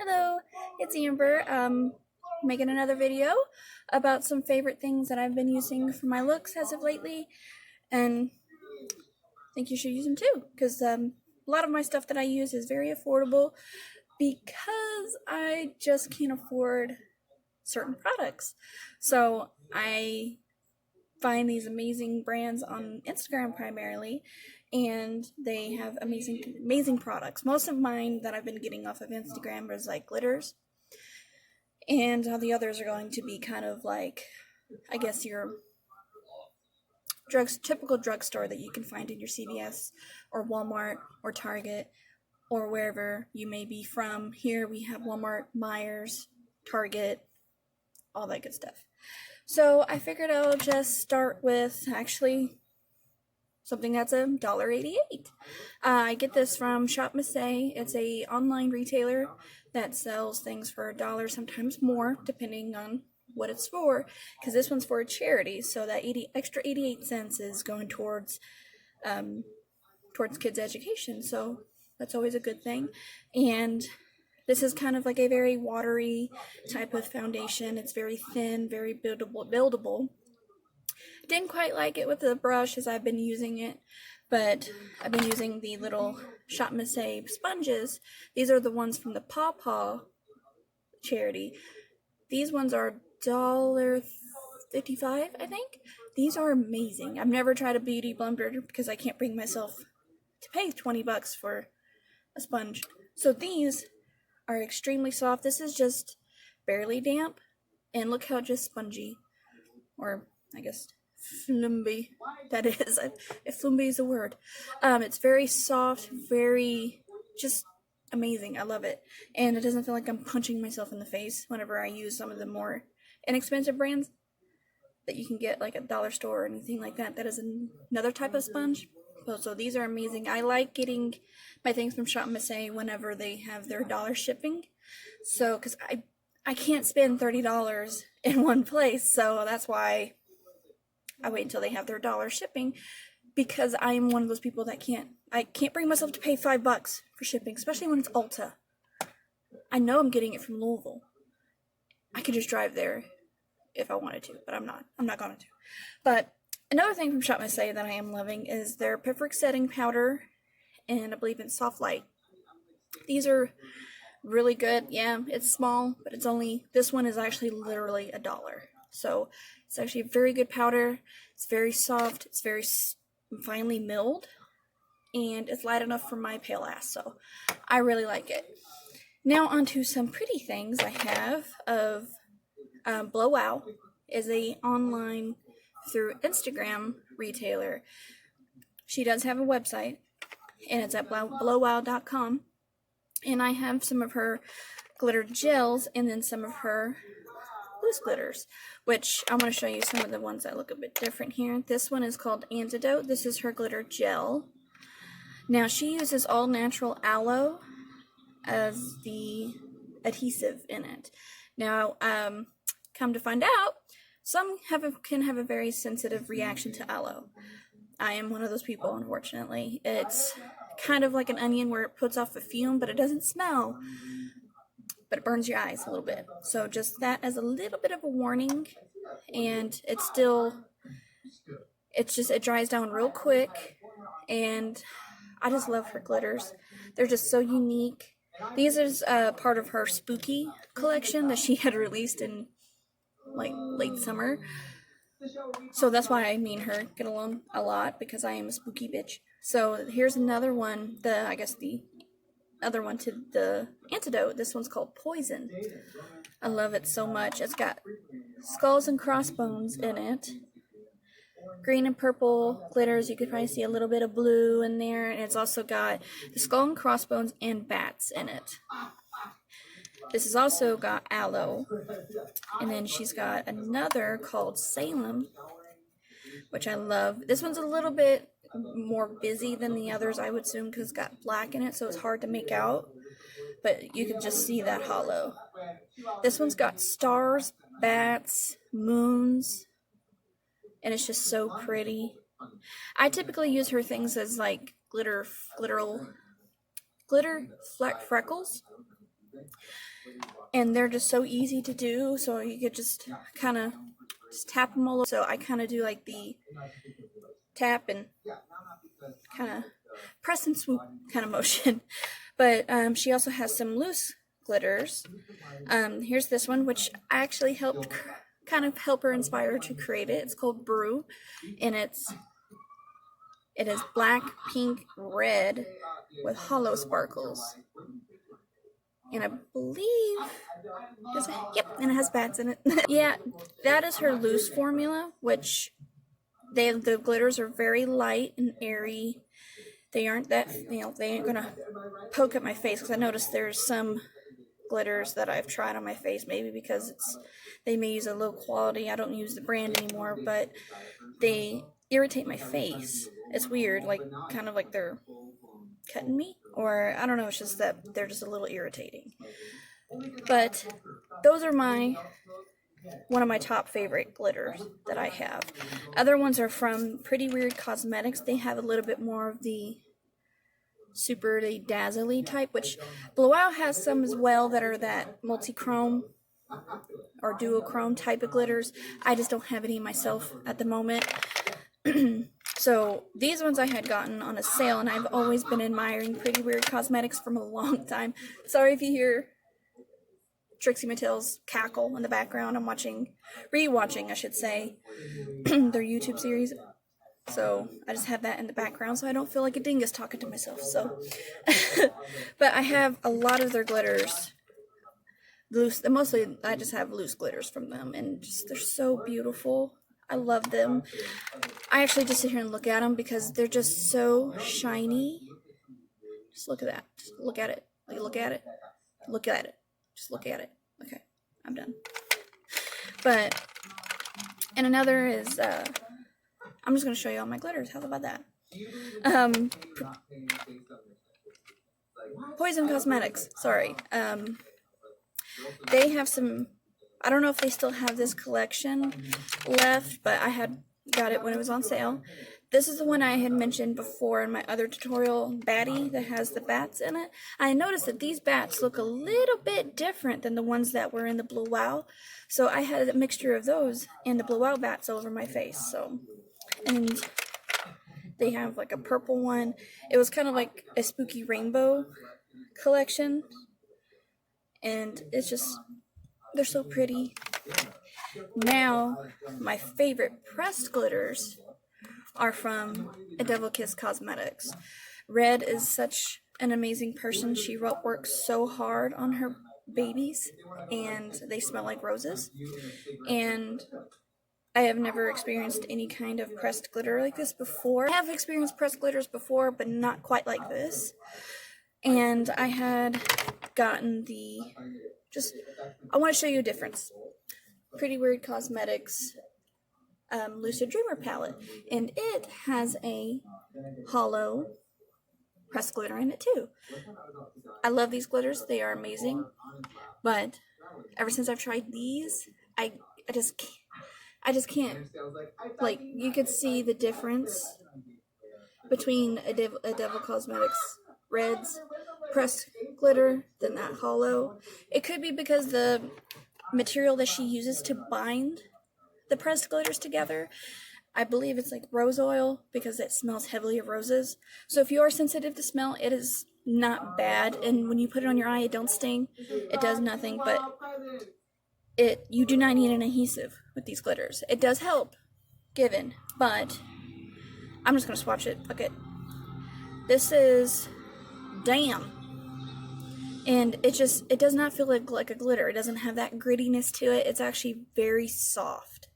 Hello, it's Amber. Making another video about some favorite things that I've been using for my looks as of lately, and I think you should use them too, because a lot of my stuff that I use is very affordable because I just can't afford certain products. So I find these amazing brands on Instagram primarily, and they have amazing products. Most of mine that I've been getting off of Instagram is like glitters, and all the others are going to be kind of like, I guess, your typical drugstore that you can find in your CVS or Walmart or Target or wherever you may be from. Here we have Walmart, Myers, Target, all that good stuff. So I figured I'll just start with actually something that's $1.88. I get this from Shop Massey. It's a online retailer that sells things for $1, sometimes more, depending on what it's for, because this one's for a charity, so that extra 88 cents is going towards kids' education, so that's always a good thing. And this is kind of like a very watery type of foundation. It's very thin, very buildable. Didn't quite like it with the brush as I've been using it, but I've been using the little Shop Massey sponges. These are the ones from the Paw Paw charity. These ones are $1.55, I think. These are amazing. I've never tried a beauty blender because I can't bring myself to pay 20 bucks for a sponge. So these are extremely soft. This is just barely damp, and look how just spongy, or I guess flumby that is, if flumby is a word. It's very soft, very just amazing. I love it, and it doesn't feel like I'm punching myself in the face whenever I use some of the more inexpensive brands that you can get like at dollar store or anything like that. That is another type of sponge. So these are amazing. I like getting my things from Shop Massey whenever they have their dollar shipping. So, because I can't spend $30 in one place, so that's why I wait until they have their dollar shipping, because I'm one of those people that I can't bring myself to pay $5 for shipping, especially when it's Ulta. I know I'm getting it from Louisville. I could just drive there if I wanted to, but I'm not going to. But another thing from Shop Massey that I am loving is their Perfect Setting Powder, and I believe it's Soft Light. These are really good. Yeah, it's small, but this one is actually literally $1. So it's actually a very good powder. It's very soft. It's very finely milled, and it's light enough for my pale ass. So I really like it. Now onto some pretty things I have of Blowout is a online through Instagram retailer. She does have a website, and it's at blowout.com. And I have some of her glitter gels and then some of her loose glitters, which I want to show you some of the ones that look a bit different here. This one is called Antidote. This is her glitter gel. Now she uses all natural aloe as the adhesive in it. Now, come to find out, some can have a very sensitive reaction to aloe. I am one of those people, unfortunately. It's kind of like an onion where it puts off a fume, but it doesn't smell, but it burns your eyes a little bit. So just that as a little bit of a warning, and it dries down real quick, and I just love her glitters. They're just so unique. These is part of her spooky collection that she had released in like late summer. So that's why I her get along a lot, because I am a spooky bitch. So here's another one, the other one to the Antidote. This one's called Poison. I love it so much. It's got skulls and crossbones in it. Green and purple glitters. You could probably see a little bit of blue in there. And it's also got the skull and crossbones and bats in it. This has also got aloe. And then she's got another called Salem, which I love. This one's a little bit more busy than the others, I would assume, because it's got black in it, so it's hard to make out. But you can just see that hollow. This one's got stars, bats, moons, and it's just so pretty. I typically use her things as like glitter freckles. And they're just so easy to do, so you could just kind of just tap them all over. So I kind of do like the tap and kind of press and swoop kind of motion. But she also has some loose glitters. Here's this one, which I actually helped kind of help her inspire her to create it. It's called Brew, and it is black, pink, red with hollow sparkles. And I believe, yep, and it has bats in it. Yeah, that is her loose formula, which the glitters are very light and airy. They aren't that, they ain't gonna poke at my face, because I noticed there's some glitters that I've tried on my face, maybe because they may use a low quality. I don't use the brand anymore, but they irritate my face. It's weird, like kind of like they're cutting me, or I don't know, it's just that they're just a little irritating. But those are one of my top favorite glitters that I have. Other ones are from Pretty Weird Cosmetics. They have a little bit more of the super dazzly type, which Blowout has some as well that are that multi-chrome or duochrome type of glitters. I just don't have any myself at the moment. So these ones I had gotten on a sale, and I've always been admiring Pretty Weird Cosmetics from a long time. Sorry if you hear Trixie Mattel's cackle in the background. I'm rewatching, I should say, their YouTube series. So I just have that in the background so I don't feel like a dingus talking to myself. So, but I have a lot of their glitters loose. Mostly I just have loose glitters from them, and just they're so beautiful. I love them. I actually just sit here and look at them because they're just so shiny. Just look at that. Just look at it. Look at it. Look at it. Just look at it. Okay, I'm done. But, and another is, I'm just going to show you all my glitters. How about that? Poison Cosmetics. Sorry. They have some, I don't know if they still have this collection left, but I had got it when it was on sale. This is the one I had mentioned before in my other tutorial, Batty, that has the bats in it. I noticed that these bats look a little bit different than the ones that were in the Blue Wow. So I had a mixture of those and the Blue Wow bats all over my face. So, and they have like a purple one. It was kind of like a spooky rainbow collection. And it's just, they're so pretty. Now, my favorite pressed glitters are from A Devil Kiss Cosmetics. Red is such an amazing person. She works so hard on her babies, and they smell like roses. And I have never experienced any kind of pressed glitter like this before. I have experienced pressed glitters before, but not quite like this. And I had gotten I want to show you a difference. Pretty Weird Cosmetics Lucid Dreamer palette, and it has a hollow pressed glitter in it too. I love these glitters. They are amazing. But ever since I've tried these, I just can't. Like, you could see the difference between a Devil Cosmetics Reds pressed glitter than that hollow. It could be because the material that she uses to bind the pressed glitters together, I believe it's like rose oil, because it smells heavily of roses. So if you are sensitive to smell, it is not bad, and when you put it on your eye, it don't sting. It does nothing, but you do not need an adhesive with these glitters. It does help, given, but I'm just gonna swatch it. Look it. This is damn. And it does not feel like a glitter. It doesn't have that grittiness to it. It's actually very soft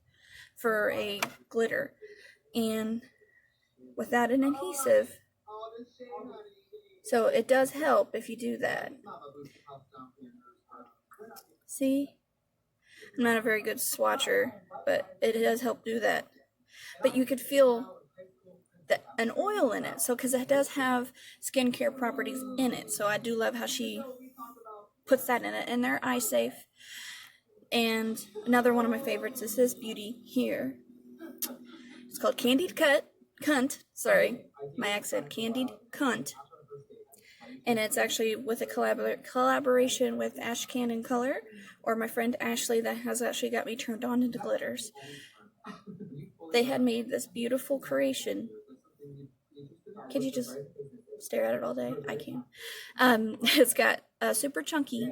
for a glitter. And without an adhesive. So it does help if you do that. See? I'm not a very good swatcher, but it does help do that. But you could feel an oil in it, so because it does have skincare properties in it, so I do love how she puts that in it, and they're eye safe. And another one of my favorites is this beauty here. It's called Candied Cunt. Sorry, my accent. Candied Cunt. and it's actually with a collaboration with Ash Cannon Color, or my friend Ashley, that has actually got me turned on into glitters. They had made this beautiful creation. Can you just stare at it all day? I can. It's got super chunky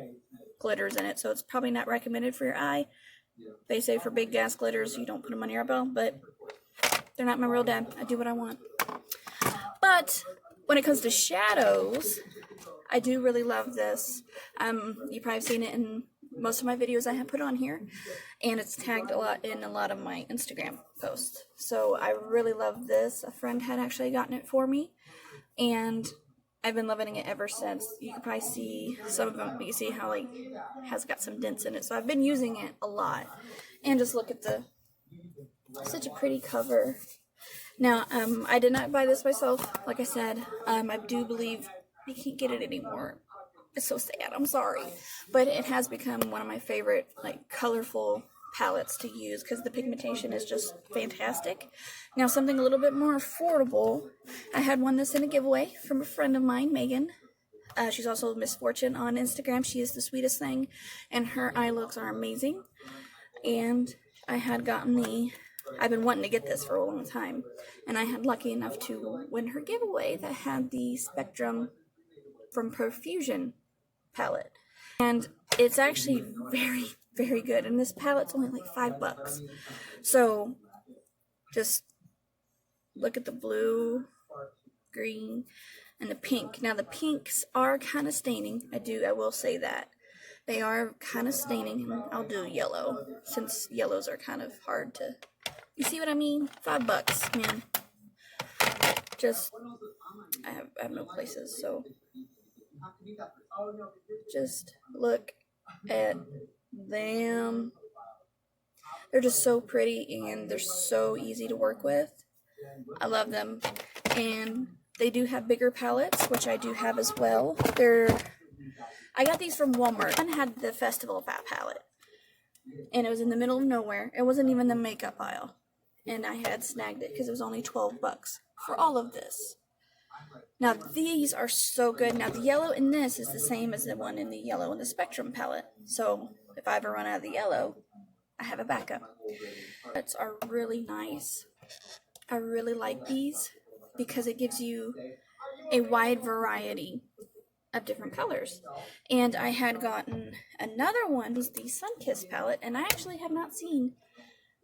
glitters in it, so it's probably not recommended for your eye. They say for big gas glitters, you don't put them on your eyeball, but they're not my real dad. I do what I want. But when it comes to shadows, I do really love this. You probably have seen it in most of my videos I have put on here, and it's tagged a lot in a lot of my Instagram posts. So I really love this. A friend had actually gotten it for me, and I've been loving it ever since. You can probably see some of them, but you see how like has got some dents in it. So I've been using it a lot, and just look at the such a pretty cover. Now, I did not buy this myself. Like I said, I do believe you can't get it anymore. It's so sad. I'm sorry, but it has become one of my favorite like colorful palettes to use because the pigmentation is just fantastic. Now, something a little bit more affordable. I had won this in a giveaway from a friend of mine, Megan. She's also Miss Fortune on Instagram. She is the sweetest thing, and her eye looks are amazing. And I had gotten I've been wanting to get this for a long time, and I had lucky enough to win her giveaway that had the Spectrum from Profusion palette. And it's actually very, very good. And this palette's only like $5. So just look at the blue, green, and the pink. Now the pinks are kind of staining. I will say that. They are kind of staining. I'll do yellow, since yellows are kind of hard to... You see what I mean? $5, man. Just, I have no places, so... Just look at them. They're just so pretty, and they're so easy to work with. I love them. And they do have bigger palettes, which I do have as well. I got these from Walmart. One had the Festival of Fat palette, and it was in the middle of nowhere. It wasn't even the makeup aisle, and I had snagged it because it was only $12 for all of this. Now these are so good. Now the yellow in this is the same as the one in the yellow in the Spectrum palette. So if I ever run out of the yellow, I have a backup. Palettes are really nice. I really like these because it gives you a wide variety of different colors. And I had gotten another one, was the Sunkiss palette, and I actually have not seen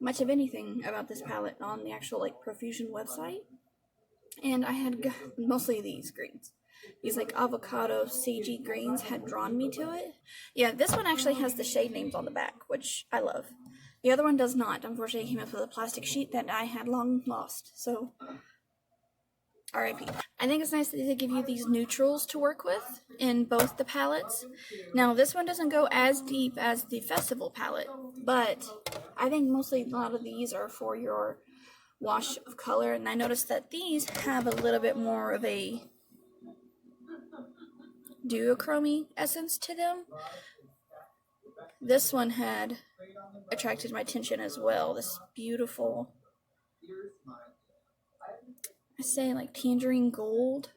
much of anything about this palette on the actual like Profusion website. And I had got mostly these greens. These like avocado sagey greens had drawn me to it. Yeah, this one actually has the shade names on the back, which I love. The other one does not. Unfortunately, it came up with a plastic sheet that I had long lost. So, R.I.P. I think it's nice that they give you these neutrals to work with in both the palettes. Now, this one doesn't go as deep as the Festival palette, but I think mostly a lot of these are for your wash of color, and I noticed that these have a little bit more of a duochrome essence to them. This one had attracted my attention as well. This beautiful, I say like tangerine gold,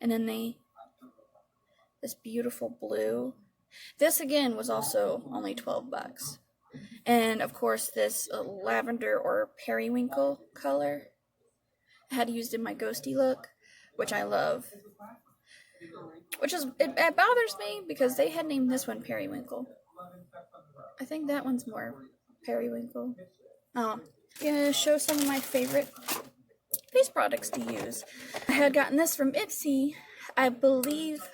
and then this beautiful blue. This again was also only $12. And of course this lavender or periwinkle color I had used in my ghosty look, which I love. It bothers me because they had named this one periwinkle. I think that one's more periwinkle. I'm gonna show some of my favorite face products to use. I had gotten this from Ipsy. I believe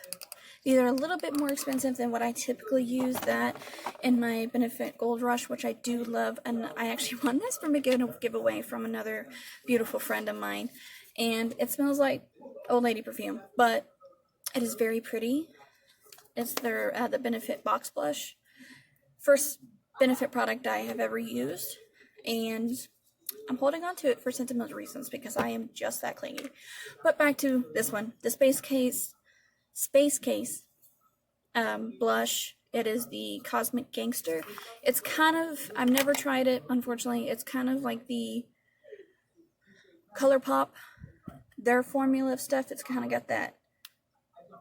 these are a little bit more expensive than what I typically use that in my Benefit Gold Rush, which I do love. And I actually won this from a giveaway from another beautiful friend of mine. And it smells like old lady perfume, but it is very pretty. It's their the Benefit Box Blush. First Benefit product I have ever used. And I'm holding on to it for sentimental reasons because I am just that clingy. But back to this one. The Space Case blush. It is the Cosmic Gangster. It's kind of, I've never tried it, unfortunately. It's kind of like the ColourPop, their formula of stuff. It's kind of got that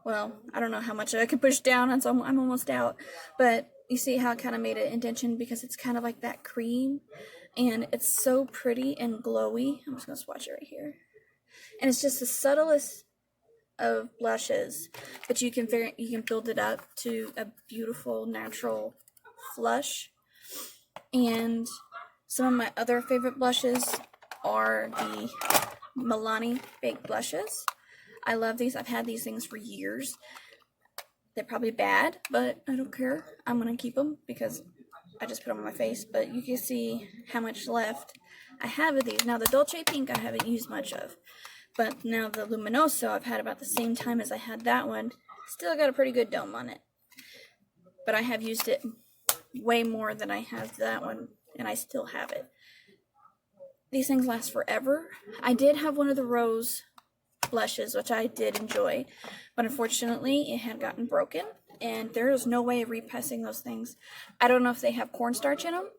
well, I don't know how much I could push down, and so I'm almost out. But you see how I kind of made an indentation because it's kind of like that cream, and it's so pretty and glowy. I'm just gonna swatch it right here, and it's just the subtlest of blushes, but you can build it up to a beautiful natural flush. And some of my other favorite blushes are the Milani Baked Blushes. I love these. I've had these things for years. They're probably bad, but I don't care. I'm going to keep them because I just put them on my face. But you can see how much left I have of these. Now, the Dolce Pink I haven't used much of. But now the Luminoso I've had about the same time as I had that one. Still got a pretty good dome on it. But I have used it way more than I have that one, and I still have it. These things last forever. I did have one of the rose blushes, which I did enjoy, but unfortunately it had gotten broken, and there is no way of repressing those things. I don't know if they have cornstarch in them,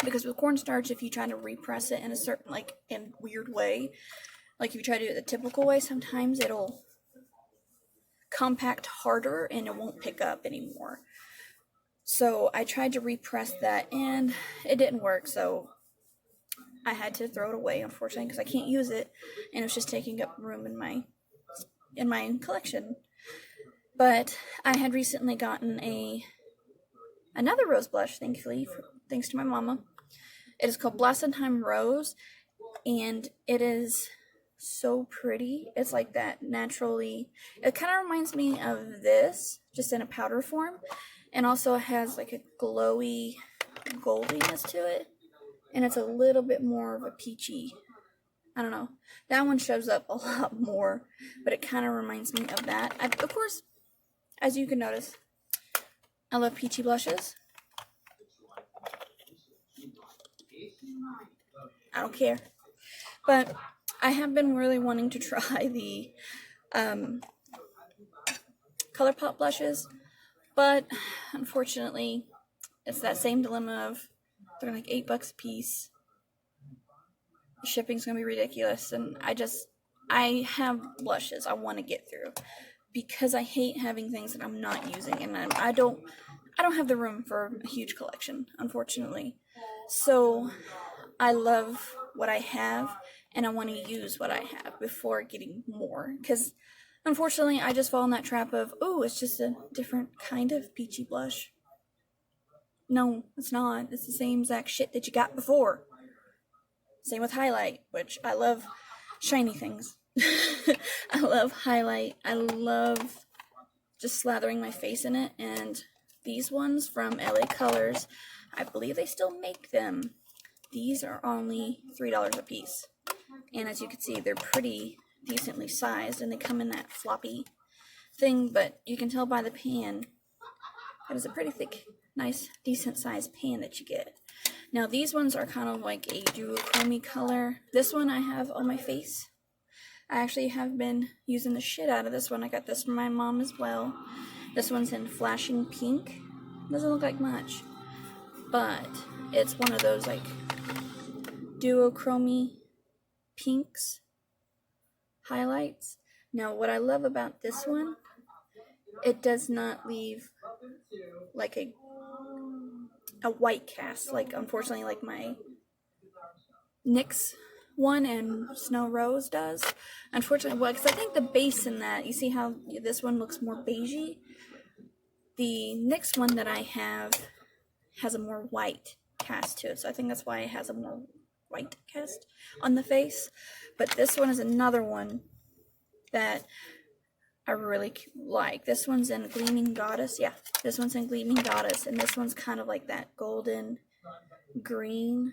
because with cornstarch, if you try to repress it in a certain, like, in weird way, like if you try to do it the typical way, sometimes it'll compact harder and it won't pick up anymore. So I tried to repress that and it didn't work, so I had to throw it away, unfortunately, because I can't use it, and it was just taking up room in my collection. But I had recently gotten another rose blush, thankfully, thanks to my mama. It is called Blossom Time Rose, and it is so pretty. It's like that naturally. It kind of reminds me of this, just in a powder form, and also it has like a glowy goldiness to it. And it's a little bit more of a peachy, I don't know. That one shows up a lot more, but it kind of reminds me of that. Of course, as you can notice, I love peachy blushes. I don't care. But I have been really wanting to try the ColourPop blushes, but unfortunately, it's that same dilemma of they're like $8 a piece. The shipping's gonna be ridiculous, and I have blushes I want to get through because I hate having things that I'm not using, and I don't have the room for a huge collection, unfortunately. So I love what I have, and I want to use what I have before getting more, because unfortunately I just fall in that trap of, oh, it's just a different kind of peachy blush. No, it's not. It's the same exact shit that you got before. Same with highlight, which I love shiny things. I love highlight. I love just slathering my face in it. And these ones from LA Colors, I believe they still make them. These are only $3 a piece. And as you can see, they're pretty decently sized, and they come in that floppy thing, but you can tell by the pan it is a pretty thick, nice, decent sized pan that you get. Now these ones are kind of like a duochrome color. This one I have on my face. I actually have been using the shit out of this one. I got this from my mom as well. This one's in flashing pink. Doesn't look like much, but it's one of those like duochrome pinks highlights. Now what I love about this one, it does not leave like a white cast, like unfortunately like my NYX one and Snow Rose does. Unfortunately, well, because I think the base in that, you see how this one looks more beigey? The NYX one that I have has a more white cast to it, so I think that's why it has a more white cast on the face. But this one is another one that I really like. This one's in Gleaming Goddess. Yeah, this one's in Gleaming Goddess, and this one's kind of like that golden green.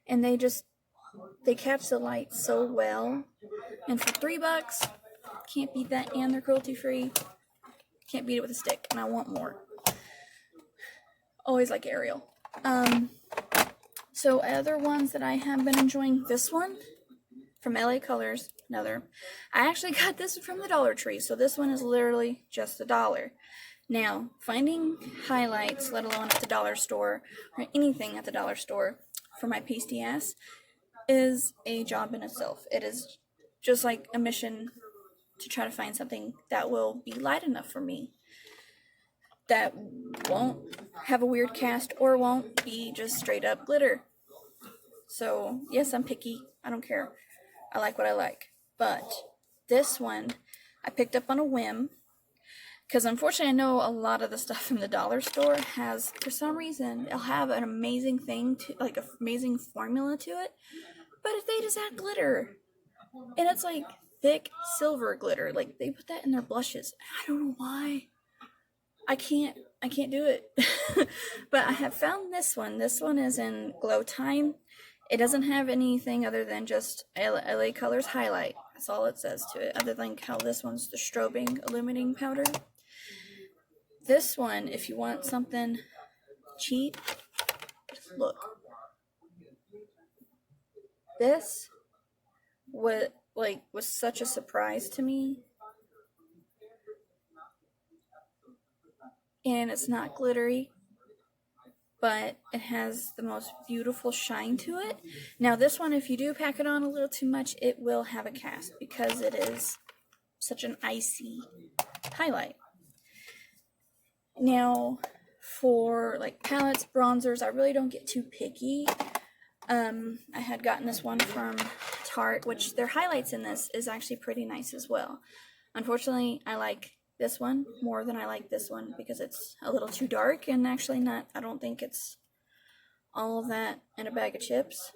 And they catch the light so well. And for $3, can't beat that, and they're cruelty free. Can't beat it with a stick, and I want more. Always like Ariel. So other ones that I have been enjoying, this one from LA Colors, another. I actually got this from the Dollar Tree, so this one is literally just $1. Now, finding highlights, let alone at the dollar store, or anything at the dollar store, for my pasty ass, is a job in itself. It is just like a mission to try to find something that will be light enough for me, that won't have a weird cast or won't be just straight up glitter. So yes, I'm picky. I don't care. I like what I like. But this one I picked up on a whim, because unfortunately I know a lot of the stuff from the dollar store has, for some reason, it'll have an amazing thing to, like, an amazing formula to it, but if they just add glitter, and it's like thick silver glitter, like they put that in their blushes. I don't know why. I can't do it. But I have found this one. This one is in Glow Time. It doesn't have anything other than just LA Colors highlight. That's all it says to it, other than how this one's the strobing illuminating powder. This one, if you want something cheap, look. This was such a surprise to me. And it's not glittery, but it has the most beautiful shine to it. Now this one, if you do pack it on a little too much, it will have a cast because it is such an icy highlight. Now for like palettes, bronzers, I really don't get too picky. I had gotten this one from Tarte, which their highlights in this is actually pretty nice as well. Unfortunately, I like this one more than I like this one because it's a little too dark, and actually I don't think it's all of that in a bag of chips,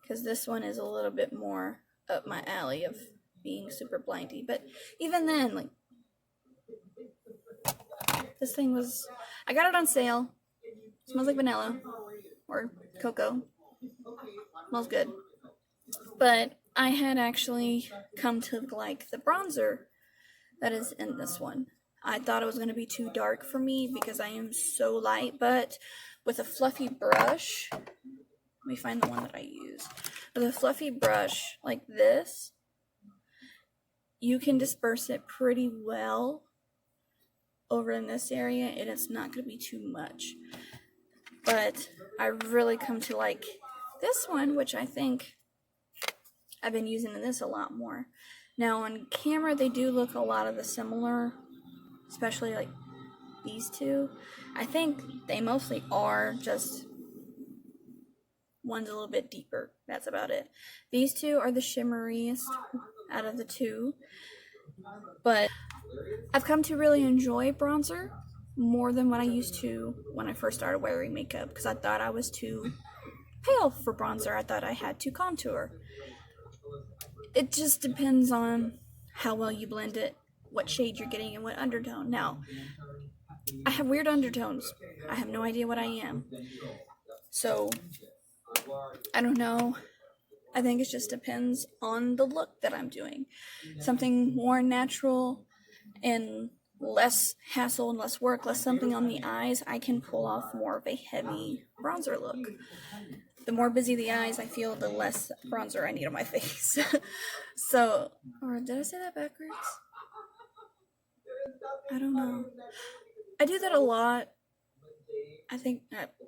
because this one is a little bit more up my alley of being super blindy. But even then, like, this thing was, I got it on sale. It smells like vanilla or cocoa. Smells good. But I had actually come to like the bronzer that is in this one. I thought it was going to be too dark for me because I am so light, but with a fluffy brush, let me find the one that I use. With a fluffy brush like this, you can disperse it pretty well over in this area, and it's not going to be too much. But I really come to like this one, which I think I've been using this a lot more. Now on camera, they do look a lot of the similar, especially like these two. I think they mostly are, just one's a little bit deeper. That's about it. These two are the shimmeriest out of the two. But I've come to really enjoy bronzer more than what I used to when I first started wearing makeup, because I thought I was too pale for bronzer. I thought I had to contour. It just depends on how well you blend it, what shade you're getting, and what undertone. Now, I have weird undertones. I have no idea what I am. So, I don't know. I think it just depends on the look that I'm doing. Something more natural and less hassle and less work, less something on the eyes, I can pull off more of a heavy bronzer look. The more busy the eyes, I feel, the less bronzer I need on my face. So, or did I say that backwards? I don't know. I do that a lot. I think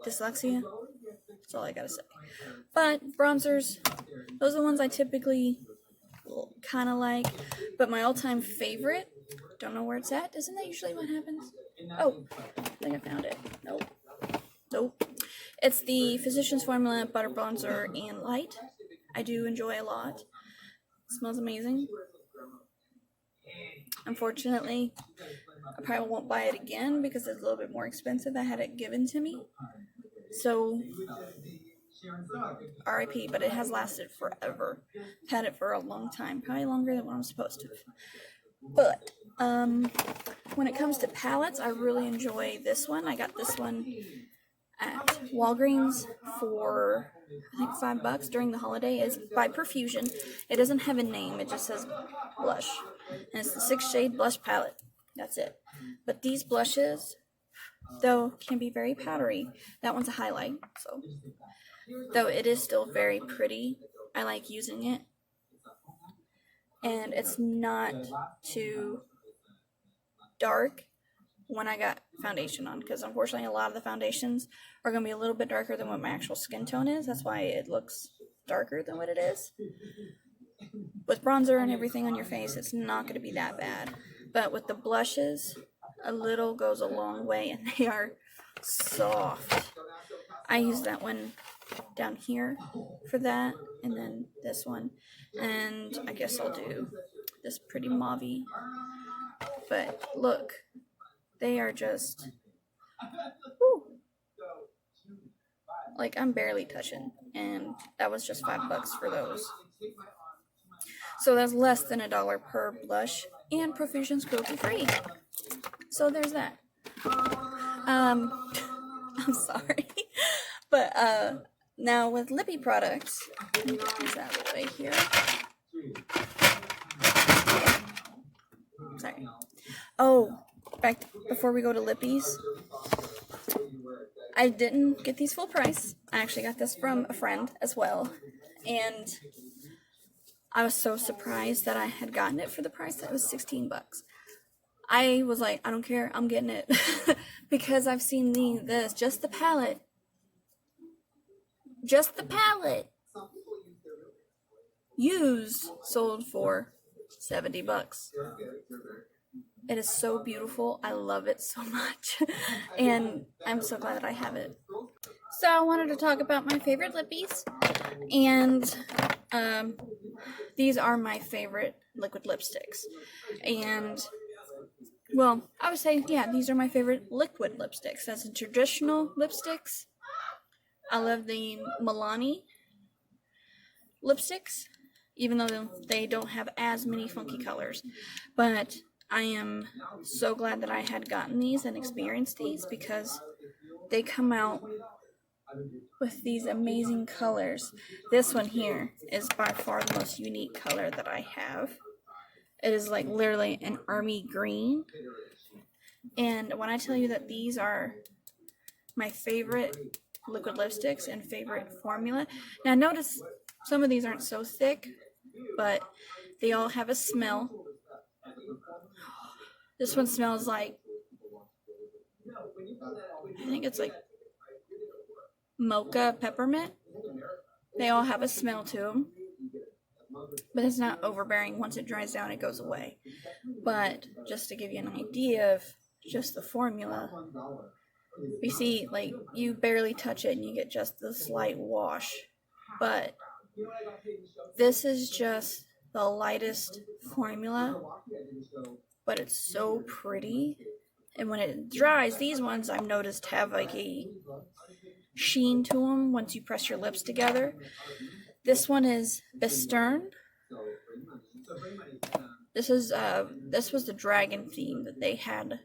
dyslexia. That's all I gotta say. But bronzers, those are the ones I typically kind of like. But my all-time favorite, don't know where it's at. Isn't that usually what happens? Oh, I think I found it. Nope. It's the Physicians Formula Butter Bronzer and Light. I do enjoy a lot. It smells amazing. Unfortunately, I probably won't buy it again because it's a little bit more expensive. I had it given to me. So, RIP, but it has lasted forever. I've had it for a long time, probably longer than what I'm supposed to. But, when it comes to palettes, I really enjoy this one. I got this one at Walgreens for, I think, $5 during the holiday. It's by Profusion. It doesn't have a name, it just says blush. And it's the 6-shade blush palette. That's it. But these blushes, though, can be very powdery. That one's a highlight, so. Though it is still very pretty, I like using it. And it's not too dark when I got foundation on, because unfortunately a lot of the foundations are going to be a little bit darker than what my actual skin tone is. That's why it looks darker than what it is. with bronzer and everything on your face, it's not going to be that bad. But with the blushes, a little goes a long way, and they are soft. I use that one down here for that, and then this one, and I guess I'll do this pretty mauve-y. But look, they are just, whew, like I'm barely touching, and that was just $5 for those. So that's less than $1 per blush, and Profusion's cruelty free. So there's that. I'm sorry, but now with lippy products, let me get these out of the way here. Sorry. Oh, before we go to lippies, I didn't get these full price. I actually got this from a friend as well, and I was so surprised that I had gotten it for the price that it was $16. I was like, I don't care, I'm getting it. Because I've seen this, just the palette. Just the palette. Used, sold for $70. It is so beautiful. I love it so much. And I'm so glad that I have it. So I wanted to talk about my favorite lippies. And these are my favorite liquid lipsticks. And, well, I would say, yeah, these are my favorite liquid lipsticks. As in traditional lipsticks, I love the Milani lipsticks, even though they don't have as many funky colors. But I am so glad that I had gotten these and experienced these, because they come out with these amazing colors. This one here is by far the most unique color that I have. It is like literally an army green. And when I tell you that these are my favorite liquid lipsticks and favorite formula. Now notice some of these aren't so thick, but they all have a smell. This one smells like, I think it's like mocha peppermint. They all have a smell to them, but it's not overbearing. Once it dries down, it goes away. But just to give you an idea of just the formula, you see, like, you barely touch it and you get just the slight wash. But this is just the lightest formula, but it's so pretty. And when it dries, these ones I've noticed have like a sheen to them once you press your lips together. This one is Bestern. This was the dragon theme that they had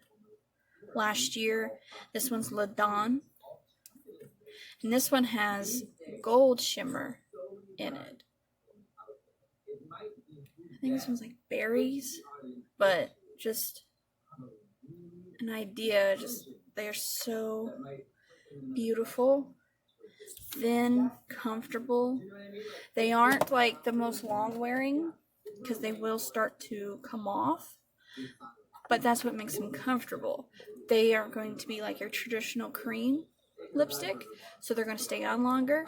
last year. This one's La Dawn. And this one has gold shimmer in it. I think this one's like berries, but just an idea. Just, they're so beautiful, thin, comfortable. They aren't like the most long wearing, because they will start to come off, but that's what makes them comfortable. They are going to be like your traditional cream lipstick, so they're going to stay on longer,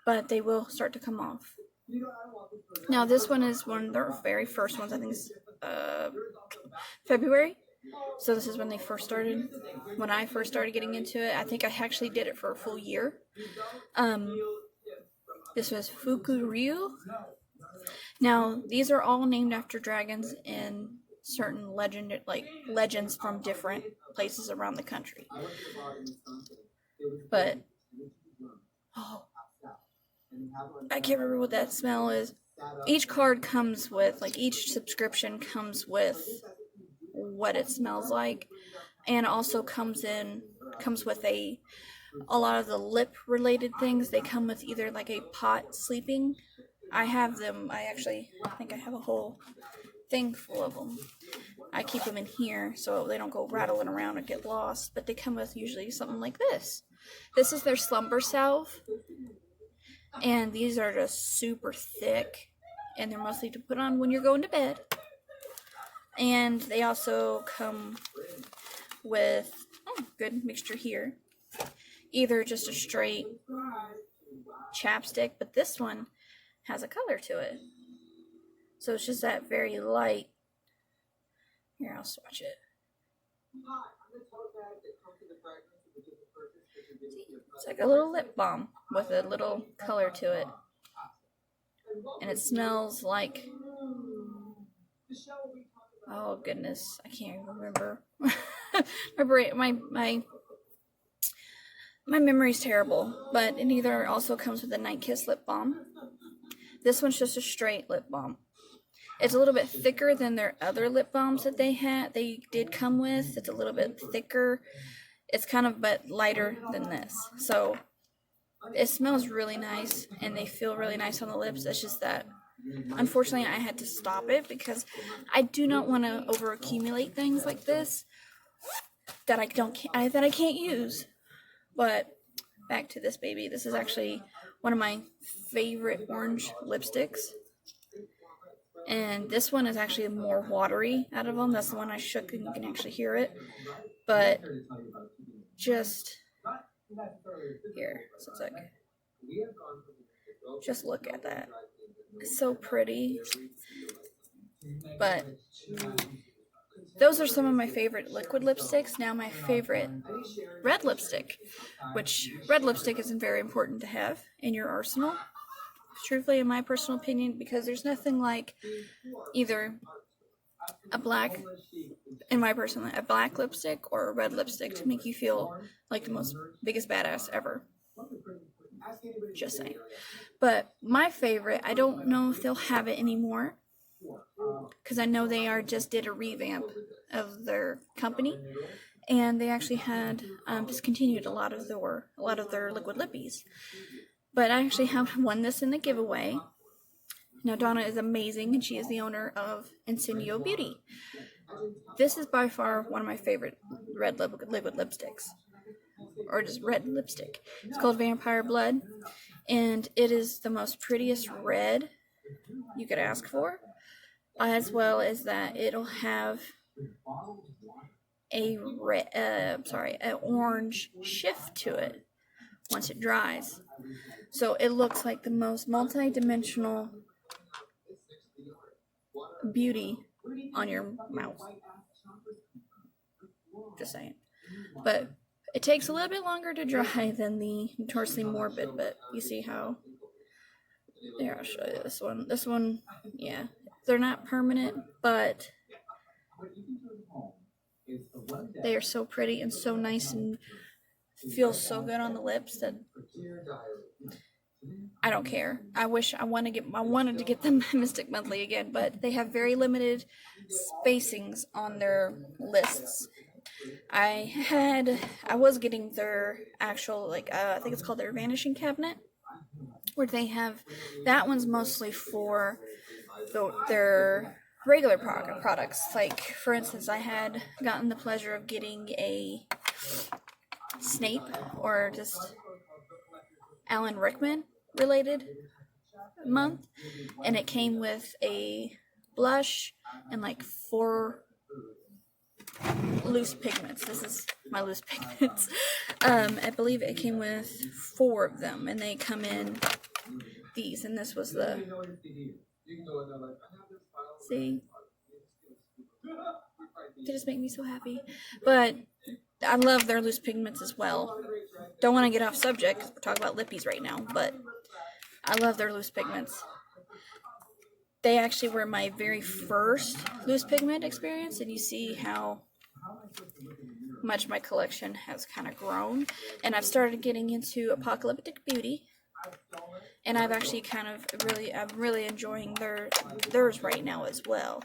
but they will start to come off. Now this one is one of their very first ones. I think it's February. So this is when they first started, when I first started getting into it. I think I actually did it for a full year. This was Fukuryu. Now these are all named after dragons in certain legends from different places around the country. But I can't remember what that smell is. Each card comes with, like, each subscription comes with what it smells like, and also comes with a lot of the lip related things. They come with either like a pot sleeping. I have them. I think I have a whole thing full of them. I keep them in here so they don't go rattling around and get lost, but they come with usually something like this. This is their slumber salve, and these are just super thick, and they're mostly to put on when you're going to bed. And they also come with, good mixture here, either just a straight chapstick, but this one has a color to it. So it's just that very light. Here, I'll swatch it. It's like a little lip balm with a little color to it. And it smells like, oh goodness, I can't even remember. My memory's terrible, but it either also comes with a Night Kiss lip balm. This one's just a straight lip balm. It's a little bit thicker than their other lip balms that they did come with. It's a little bit thicker. It's kind of but lighter than this. So it smells really nice and they feel really nice on the lips. It's just that unfortunately I had to stop it because I do not want to over accumulate things like this that I can't use. But back to this baby. This is actually one of my favorite orange lipsticks. And this one is actually more watery out of them. That's the one I shook and you can actually hear it. But just here, so it's like, just look at that. It's so pretty. But those are some of my favorite liquid lipsticks. Now my favorite red lipstick, which red lipstick isn't very important to have in your arsenal. Truthfully, in my personal opinion, because there's nothing like either a black lipstick or a red lipstick to make you feel like the biggest badass ever. Just saying. But my favorite, I don't know if they'll have it anymore, because I know they just did a revamp of their company, and they actually had discontinued a lot of their liquid lippies. But I actually have won this in the giveaway. Now, Donna is amazing, and she is the owner of Incendio Beauty. This is by far one of my favorite red liquid lipsticks. Or just red lipstick. It's called Vampire Blood. And it is the most prettiest red you could ask for. As well as that it'll have an orange shift to it once it dries. So it looks like the most multi-dimensional beauty on your mouth. Just saying. But it takes a little bit longer to dry than the Notoriously Morbid, but you see how... Here, I'll show you this one. This one, yeah. They're not permanent, but they are so pretty and so nice and feel so good on the lips that I don't care. I wanted to get them Mystic Monthly again, but they have very limited spacings on their lists. I was getting their actual, I think it's called their Vanishing Cabinet, where they have, that one's mostly for their regular products. Like, for instance, I had gotten the pleasure of getting a Snape, or just Alan Rickman related month, and it came with a blush and 4 loose pigments. This is my loose pigments. I believe it came with 4 of them, and they come in these, and this was the... See? They just make me so happy. But I love their loose pigments as well. Don't want to get off subject, because we're talking about lippies right now, but I love their loose pigments. They actually were my very first loose pigment experience, and you see how much my collection has kind of grown. And I've started getting into Apocalyptic Beauty, and I've actually I'm really enjoying theirs right now as well.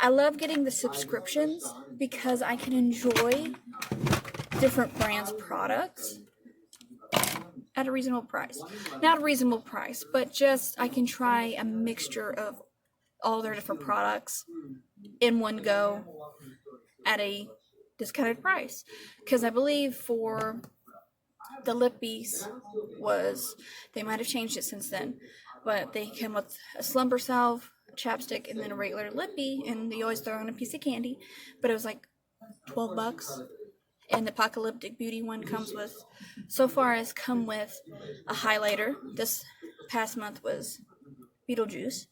I love getting the subscriptions because I can enjoy different brands' products at a reasonable price. Not a reasonable price, but just I can try a mixture of all their different products in one go at a discounted price. Because I believe for the lippies they might have changed it since then, but they came with a slumber salve, a chapstick, and then a regular lippy, and they always throw in a piece of candy, but it was like $12. And the Apocalyptic Beauty one comes with, so far has come with a highlighter. This past month was Beetlejuice.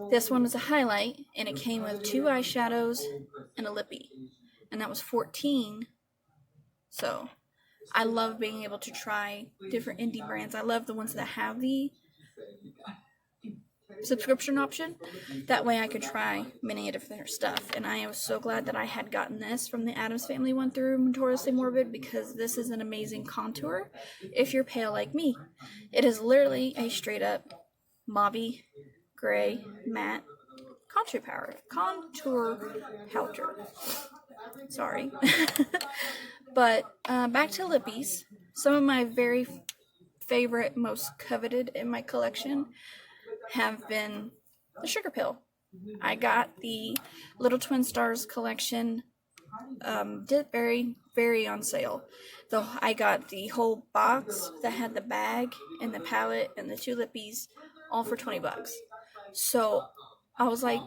This one was a highlight, and it came with 2 eyeshadows and a lippy, and that was $14. So I love being able to try different indie brands. I love the ones that have the subscription option. That way I could try many different stuff. And I was so glad that I had gotten this from the Addams Family one through Notoriously Morbid, because this is an amazing contour if you're pale like me. It is literally a straight up mauve gray matte contour powder. Sorry. But back to lippies. Some of my very favorite, most coveted in my collection have been the Sugar Pill. I got the Little Twin Stars collection, did very on sale. Though I got the whole box that had the bag and the palette and the 2 lippies, all for $20. So I was like,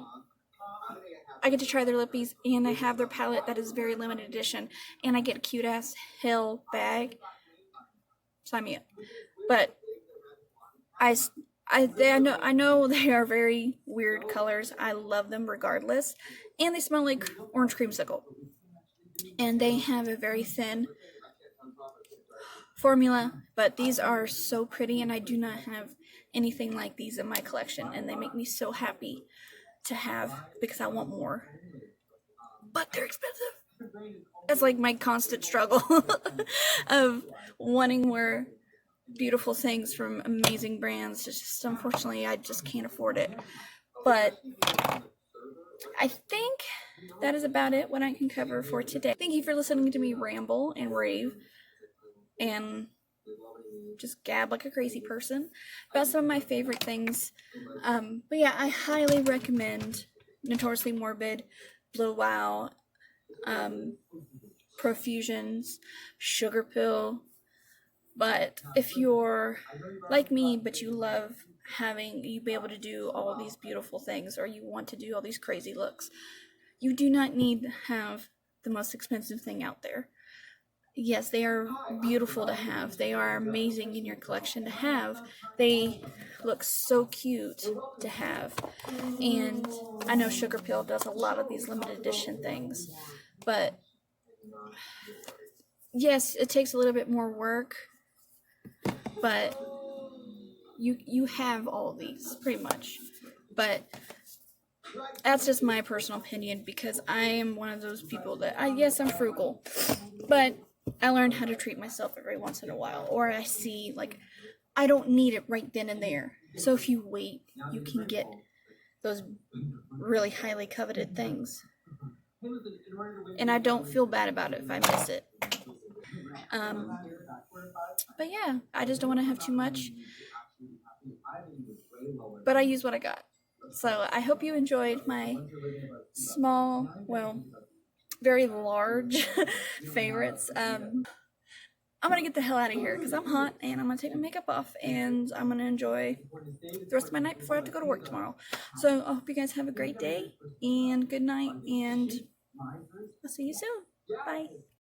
I get to try their lippies, and I have their palette that is very limited edition, and I get a cute ass hell bag. Sign me up. But I know they are very weird colors. I love them regardless, and they smell like orange creamsicle. And they have a very thin formula, but these are so pretty, and I do not have anything like these in my collection, and they make me so happy to have, because I want more. But they're expensive. It's like my constant struggle of wanting more beautiful things from amazing brands. Just unfortunately, I just can't afford it. But I think that is about it, what I can cover for today. Thank you for listening to me ramble and rave and just gab like a crazy person about some of my favorite things. But yeah, I highly recommend Notoriously Morbid, Blue Wow, Profusions, Sugar Pill. But if you're like me, but you love having you be able to do all these beautiful things, or you want to do all these crazy looks, you do not need to have the most expensive thing out there. Yes, they are beautiful to have. They are amazing in your collection to have. They look so cute to have. And I know Sugar Pill does a lot of these limited edition things. But yes, it takes a little bit more work. But you have all of these, pretty much. But that's just my personal opinion, because I am one of those people that, yes, I'm frugal. But I learned how to treat myself every once in a while, or I see, like, I don't need it right then and there. So if you wait, you can get those really highly coveted things. And I don't feel bad about it if I miss it. But yeah, I just don't want to have too much. But I use what I got. So I hope you enjoyed my small, well, very large favorites. I'm gonna get the hell out of here because I'm hot, and I'm gonna take my makeup off, and I'm gonna enjoy the rest of my night before I have to go to work tomorrow. So I hope you guys have a great day and good night, and I'll see you soon. Bye.